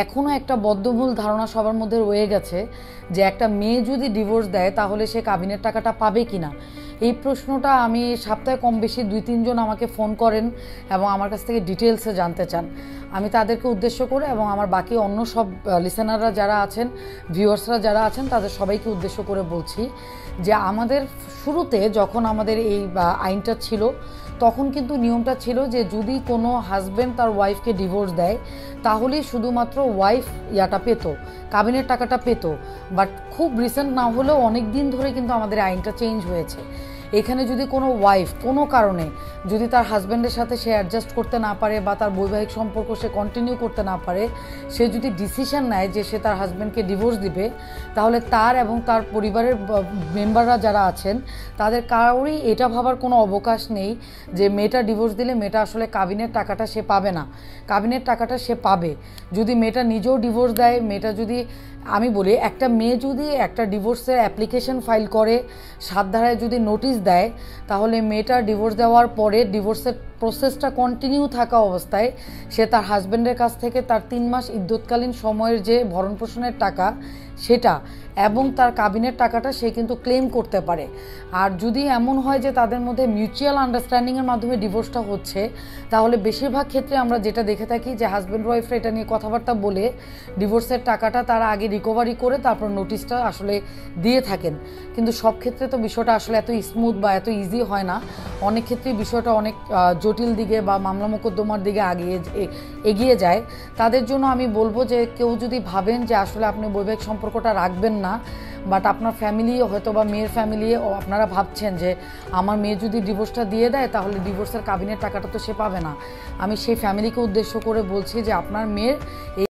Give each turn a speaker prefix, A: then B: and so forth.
A: এখনও একটা বদ্ধমূল ধারণা সবার মধ্যে রয়ে গেছে যে একটা মেয়ে যদি ডিভোর্স দেয় তাহলে সে কাবিনের টাকাটা পাবে কি না। এই প্রশ্নটা আমি সপ্তাহে কম বেশি 2-3 জন আমাকে ফোন করেন এবং আমার কাছ থেকে ডিটেলসে জানতে চান। আমি তাদেরকে উদ্দেশ্য করে এবং আমার বাকি অন্য সব লিসেনাররা যারা আছেন, ভিউয়ার্সরা যারা আছেন, তাদের সবাইকে উদ্দেশ্য করে বলছি যে আমাদের শুরুতে যখন আমাদের এই আইনটা ছিল তখন কিন্তু নিয়মটা ছিল যে যদি কোনো হাজব্যান্ড তার ওয়াইফকে ডিভোর্স দেয় তাহলেই শুধুমাত্র ওয়াইফ ইয়াটা পেত, কাবিনের টাকাটা পেত। বাট খুব রিসেন্ট না হলেও অনেক দিন ধরে কিন্তু আমাদের আইনটা চেঞ্জ হয়েছে। এখানে যদি কোনো ওয়াইফ কোনো কারণে যদি তার হাজব্যান্ডের সাথে সে অ্যাডজাস্ট করতে না পারে বা তার বৈবাহিক সম্পর্ক সে কন্টিনিউ করতে না পারে, সে যদি ডিসিশন নেয় যে সে তার হাজব্যান্ডকে ডিভোর্স দিবে, তাহলে তার এবং তার পরিবারের মেম্বাররা যারা আছেন তাদের কারোরই এটা ভাবার কোনো অবকাশ নেই যে মেয়েটা ডিভোর্স দিলে মেয়েটা আসলে কাবিনের টাকাটা সে পাবে না। কাবিনের টাকাটা সে পাবে যদি মেয়েটা নিজেও ডিভোর্স দেয়। মেয়েটা যদি, আমি বলি, একটা মেয়ে যদি একটা ডিভোর্সের অ্যাপ্লিকেশন ফাইল করে, 7 ধারায় যদি নোটিশ দেয়, তাহলে মেয়েটা ডিভোর্স দেওয়ার পরে ডিভোর্সের প্রসেসটা কন্টিনিউ থাকা অবস্থায় সে তার হাজব্যান্ডের কাছ থেকে তার 3 মাস ইদ্যৎকালীন সময়ের যে ভরণ পোষণের টাকা সেটা এবং তার কাবিনের টাকাটা সে কিন্তু ক্লেম করতে পারে। আর যদি এমন হয় যে তাদের মধ্যে মিউচুয়াল আন্ডারস্ট্যান্ডিংয়ের মাধ্যমে ডিভোর্সটা হচ্ছে, তাহলে বেশিরভাগ ক্ষেত্রে আমরা যেটা দেখে থাকি যে হাজব্যান্ড ওয়াইফরা এটা নিয়ে কথাবার্তা বলে ডিভোর্সের টাকাটা তারা আগে রিকভারি করে তারপর নোটিশটা আসলে দিয়ে থাকেন। কিন্তু সব ক্ষেত্রে তো বিষয়টা আসলে এত স্মুথ বা এত ইজি হয় না। অনেক ক্ষেত্রেই বিষয়টা অনেক জটিল দিকে বা মামলা মোকদ্দমার দিকে এগিয়ে যায়। তাদের জন্য আমি বলবো যে কেউ যদি ভাবেন যে আসলে আপনি বৈবাহিক সম্পর্কটা রাখবেন না, বাট আপনার ফ্যামিলি হয়তো বা মেয়ের ফ্যামিলি আপনারা ভাবছেন যে আমার মেয়ে যদি ডিভোর্সটা দিয়ে দেয় তাহলে ডিভোর্সের কাবিনের টাকাটা তো সে পাবে না, আমি সেই ফ্যামিলিকে উদ্দেশ্য করে বলছি যে আপনার মেয়ের